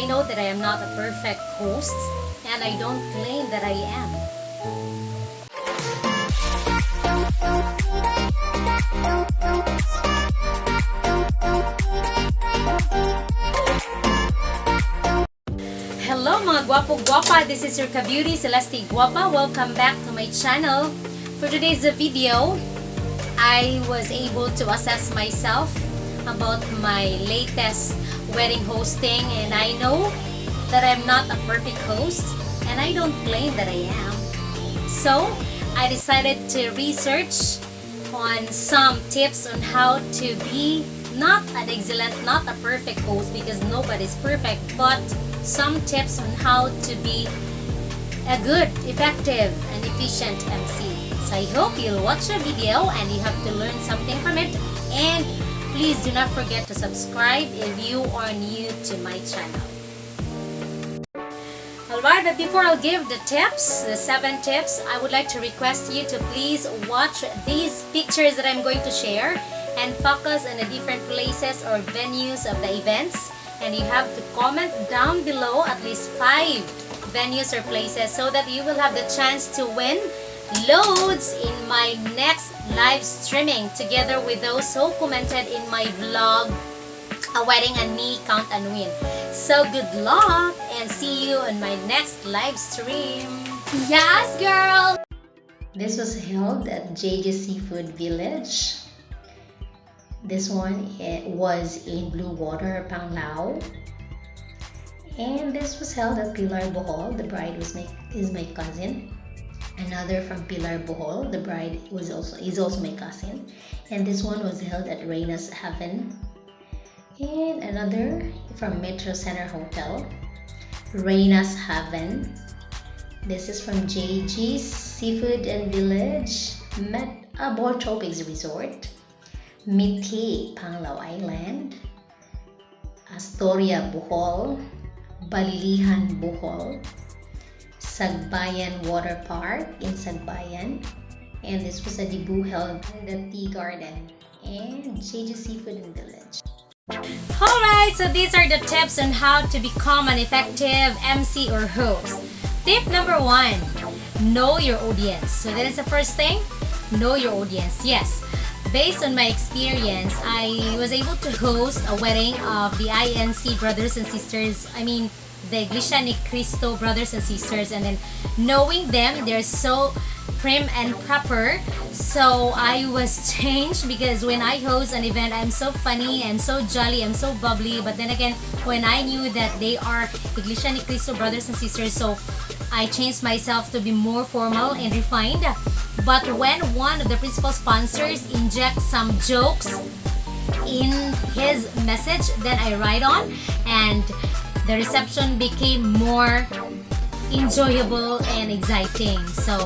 I know that I am not a perfect host, and I don't claim that I am. Hello mga gwapo gwapa, this is your ka-beauty Celeste Gwapa. Welcome back to my channel. For today's video, I was able to assess myself about my latest wedding hosting, and I know that I'm not a perfect host, and I don't claim that I am. So I decided to research on some tips on how to be not an excellent, not a perfect host, because nobody's perfect, but some tips on how to be a good, effective, and efficient MC. So I hope you'll watch the video and you have to learn something from it. And please do not forget to subscribe if you are new to my channel. Alright, but before I'll give the tips, the 7 tips, I would like to request you to please watch these pictures that I'm going to share and focus on the different places or venues of the events. And you have to comment down below at least 5 venues or places so that you will have the chance to win loads in my next live streaming together with those who commented in my vlog, A Wedding and Me Count and Win. So good luck and see you on my next live stream. Yes, girl! This was held at JJ Seafood Village. This one was in Blue Water, Panglao. And this was held at Pilar Bohol. The bride is my cousin. Another from Pilar Bohol. The bride is also my cousin. And this one was held at Reyna's Haven. And another from Metro Center Hotel, Reyna's Haven. This is from JG's Seafood and Village, Bohol Tropics Resort, Miti, Panglao Island, Astoria, Bohol, Balilihan, Bohol, Sagbayan Water Park in Sagbayan, and this was a debut held in the Tea Garden and JG Seafood and Village. Alright, so these are the tips on how to become an effective MC or host. Tip number 1, know your audience. So that is the first thing, know your audience. Yes. Based on my experience, I was able to host a wedding of the INC brothers and sisters. I mean, the Iglesia ni Cristo brothers and sisters. And then knowing them, they're so prim and proper. So I was changed because when I host an event, I'm so funny, I'm so jolly, I'm so bubbly. But then again, when I knew that they are Iglesia ni Cristo brothers and sisters, so I changed myself to be more formal and refined. But when one of the principal sponsors injects some jokes in his message, then I ride on, and the reception became more enjoyable and exciting. So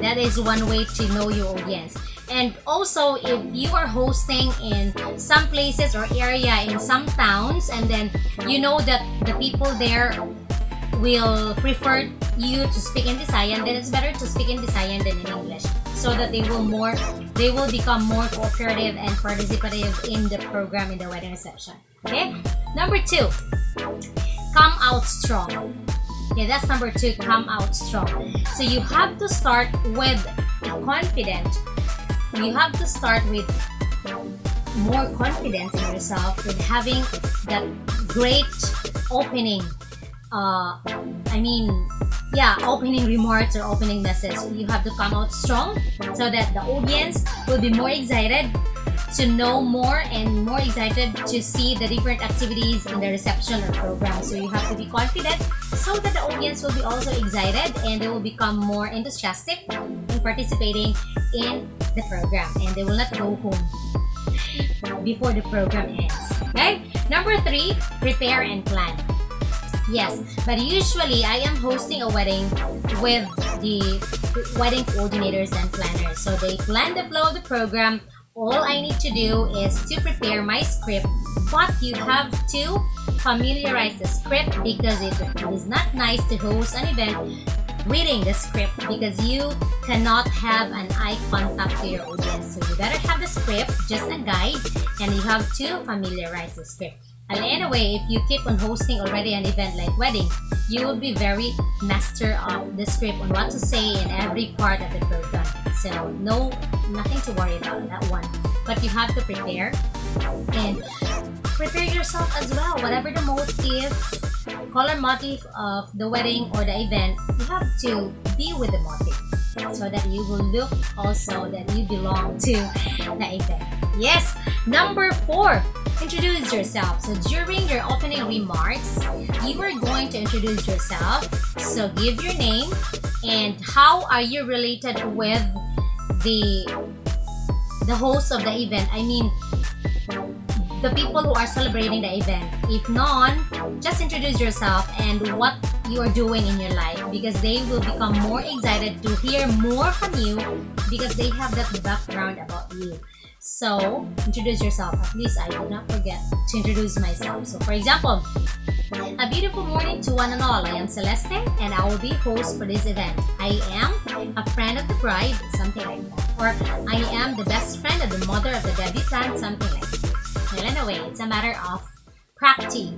that is one way to know your audience. And also, if you are hosting in some places or area in some towns, and then you know that the people there will prefer you to speak in Visayan, then it's better to speak in Visayan than in English, so that they will become more cooperative and participative in the program, in the wedding reception. Okay? Number 2, come out strong. Yeah, that's number 2, come out strong. So you have to start with confident. You have to start with more confidence in yourself, with having that great opening opening remarks or opening message. You have to come out strong so that the audience will be more excited to know more and more excited to see the different activities in the reception or program. So you have to be confident so that the audience will be also excited and they will become more enthusiastic in participating in the program, and they will not go home before the program ends. Okay? Number 3, prepare and plan. Yes, but usually I am hosting a wedding with the wedding coordinators and planners. So they plan the flow of the program. All I need to do is to prepare my script, but you have to familiarize the script, because it is not nice to host an event reading the script, because you cannot have an eye contact to your audience. So you better have the script, just a guide, and you have to familiarize the script. And anyway, if you keep on hosting already an event like wedding, you will be very master of the script on what to say in every part of the program. So nothing to worry about that one. But you have to prepare and prepare yourself as well. Whatever the motive, color motif of the wedding or the event, you have to be with the motif so that you will look also that you belong to the event. Yes, number 4. Introduce yourself. So during your opening remarks, you are going to introduce yourself. So give your name and how are you related with the host of the event. I mean, the people who are celebrating the event. If none, just introduce yourself and what you are doing in your life, because they will become more excited to hear more from you because they have that background about you. So introduce yourself. At least I did not forget to introduce myself. So for example, a beautiful morning to one and all. I am Celeste and I will be host for this event. I am a friend of the bride, something like that. Or I am the best friend of the mother of the debutante, something like that. Well, anyway, it's a matter of practice.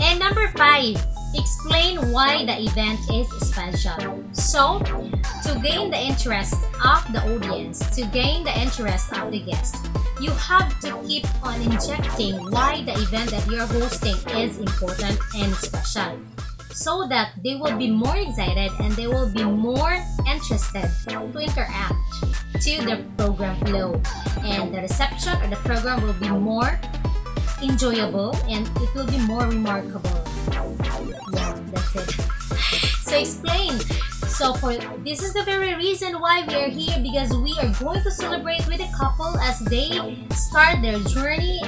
And number 5, explain why the event is special. So, to gain the interest of the audience, to gain the interest of the guest, you have to keep on injecting why the event that you're hosting is important and special, so that they will be more excited and they will be more interested to interact to the program flow, and the reception of the program will be more enjoyable and it will be more remarkable. Yeah, that's it. So explain. So this is the very reason why we are here, because we are going to celebrate with a couple as they start their journey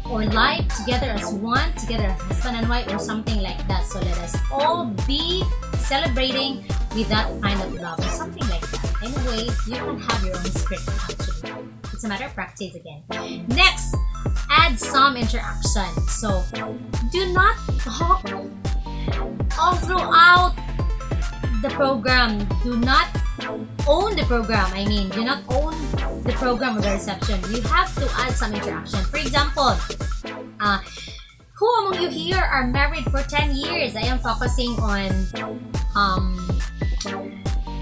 or life together as one, together as husband and wife or something like that. So let us all be celebrating with that kind of love or something like that. Anyway, you can have your own script actually. It's a matter of practice again. Next, add some interaction. So do not talk all throughout the program. Do not own the program. I mean, do not own the program or the reception. You have to add some interaction. For example, who among you here are married for 10 years? I am focusing on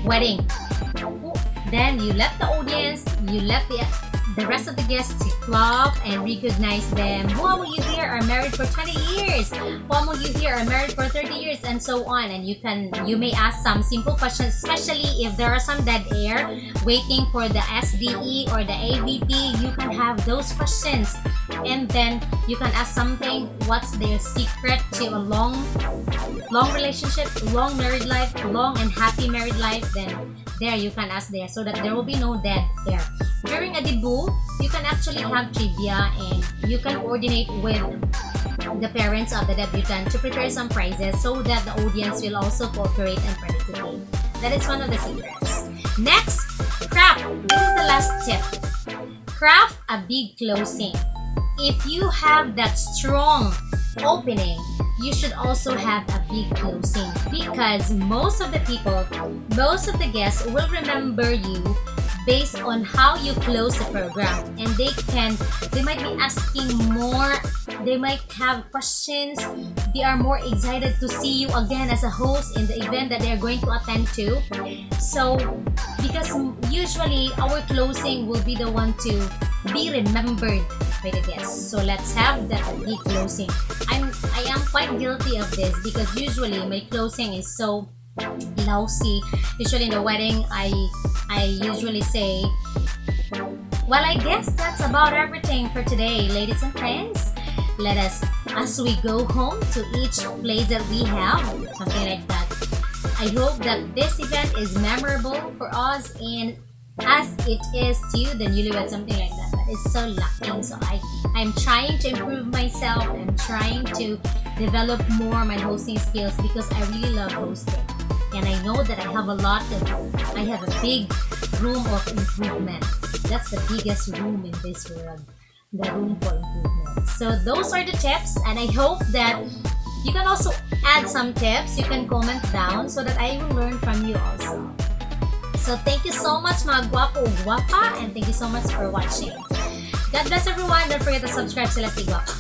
wedding. Then you let the audience, you let the rest of the guests clap and recognize them. Who among you here are married for 20 years? Who among you here are married for 30 years? And so on. And you may ask some simple questions, especially if there are some dead air waiting for the SDE or the AVP. You can have those questions. And then you can ask something, what's their secret to a long relationship, long married life, long and happy married life? Then there you can ask there, so that there will be no dead air. During a debut, you can actually have trivia and you can coordinate with the parents of the debutant to prepare some prizes so that the audience will also cooperate and participate. That is one of the secrets. Next, craft. This is the last tip. Craft a big closing. If you have that strong opening, you should also have a big closing, because most of the people, most of the guests will remember you based on how you close the program, and they might be asking more, they might have questions, they are more excited to see you again as a host in the event that they are going to attend to. So because usually our closing will be the one to be remembered by the guests. So let's have that big closing. I am quite guilty of this, because usually my closing is so lousy. Usually in the wedding, I usually say, well, I guess that's about everything for today, ladies and friends. Let us, as we go home to each place that we have, something like that. I hope that this event is memorable for us, and as it is to the newlywed, something like that. That is so lacking. So I'm trying to improve myself. I'm trying to develop more my hosting skills, because I really love hosting. And I know that I have a big room of improvement. That's the biggest room in this world, the room for improvement. So those are the tips, and I hope that you can also add some tips. You can comment down so that I will learn from you also. So thank you so much, mga Gwapa o Gwapa, and thank you so much for watching. God bless everyone. Don't forget to subscribe to Celeste Gwapa.